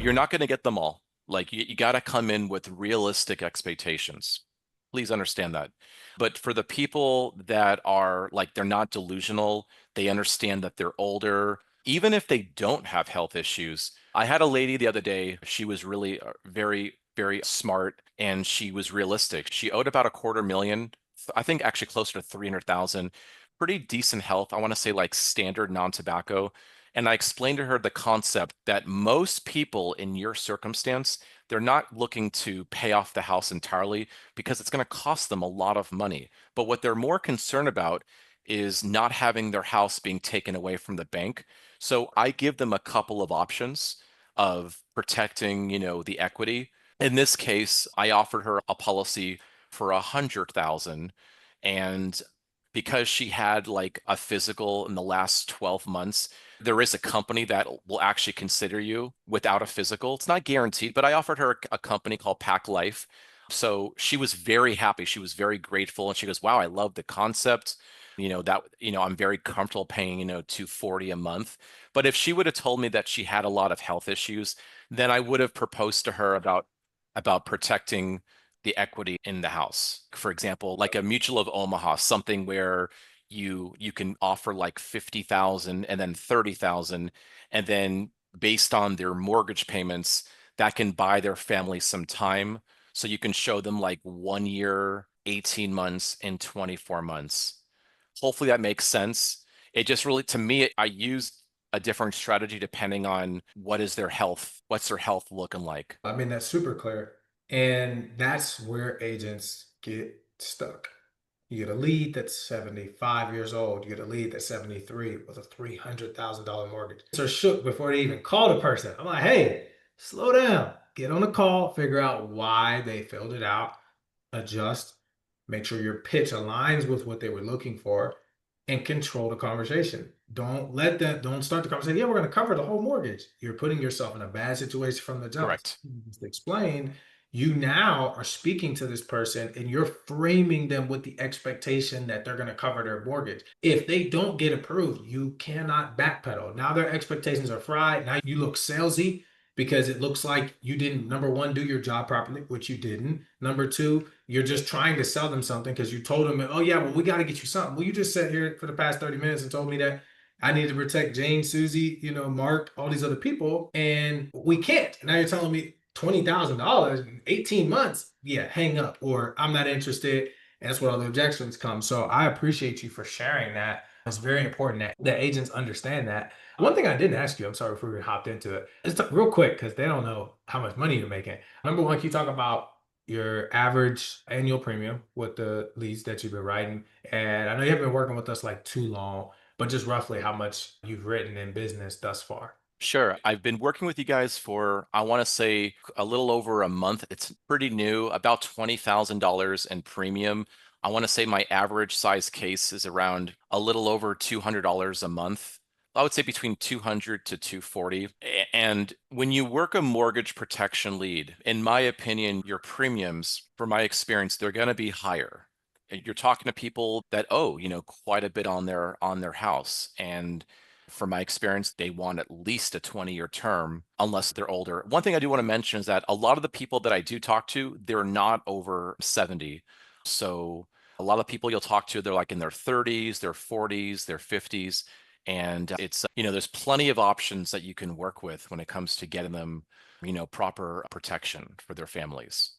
You're not going to get them all. Like you got to come in with realistic expectations. Please understand that. But for the people that are like, they're not delusional, they understand that they're older, even if they don't have health issues. I had a lady the other day, she was really very, very smart and she was realistic. She owed about a quarter million, I think actually closer to 300,000. Pretty decent health. I want to say like standard non-tobacco. And I explained to her the concept that most people in your circumstance, they're not looking to pay off the house entirely because it's going to cost them a lot of money. But what they're more concerned about is not having their house being taken away from the bank. So I give them a couple of options of protecting, the equity. In this case, I offered her a policy for 100,000, and because she had like a physical in the last 12 months, there is a company that will actually consider you without a physical. It's not guaranteed, but I offered her a company called Pack Life. So she was very happy. She was very grateful. And she goes, wow, I love the concept. I'm very comfortable paying, 240 a month. But if she would have told me that she had a lot of health issues, then I would have proposed to her about protecting the equity in the house. For example, like a Mutual of Omaha, something where you can offer like 50,000 and then 30,000, and then based on their mortgage payments, that can buy their family some time. So you can show them like 1 year, 18 months, and 24 months. Hopefully that makes sense. It just really, to me, I used a different strategy depending on what's their health looking like. I mean, that's super clear. And that's where agents get stuck. You get a lead that's 75 years old. You get a lead that's 73 with a $300,000 mortgage. They're shook before they even call the person. I'm like, hey, slow down. Get on the call, figure out why they filled it out, adjust, make sure your pitch aligns with what they were looking for, and control the conversation. Don't start the conversation. Yeah, we're going to cover the whole mortgage. You're putting yourself in a bad situation from the jump. Correct. Just explain, you now are speaking to this person and you're framing them with the expectation that they're going to cover their mortgage. If they don't get approved, you cannot backpedal. Now their expectations are fried. Now you look salesy because it looks like you didn't, number one, do your job properly, which you didn't. Number two, you're just trying to sell them something because you told them, oh, yeah, well, we got to get you something. Well, you just sat here for the past 30 minutes and told me that I need to protect Jane, Susie, Mark, all these other people, and we can't. Now you're telling me $20,000 in 18 months. Yeah, hang up, or I'm not interested. And that's where all the objections come. So I appreciate you for sharing that. It's very important that agents understand that. One thing I didn't ask you, I'm sorry if we hopped into it, just real quick, because they don't know how much money you're making. Number one, can you talk about your average annual premium with the leads that you've been writing? And I know you haven't been working with us like too long, but just roughly how much you've written in business thus far. Sure. I've been working with you guys for, I want to say, a little over a month. It's pretty new, about $20,000 in premium. I want to say my average size case is around a little over $200 a month. I would say between 200 to 240. And when you work a mortgage protection lead, in my opinion, your premiums, from my experience, they're going to be higher. You're talking to people that owe, quite a bit on their house. And from my experience, they want at least a 20-year term unless they're older. One thing I do want to mention is that a lot of the people that I do talk to, they're not over 70. So a lot of people you'll talk to, they're like in their 30s, their 40s, their 50s. And it's, there's plenty of options that you can work with when it comes to getting them, proper protection for their families.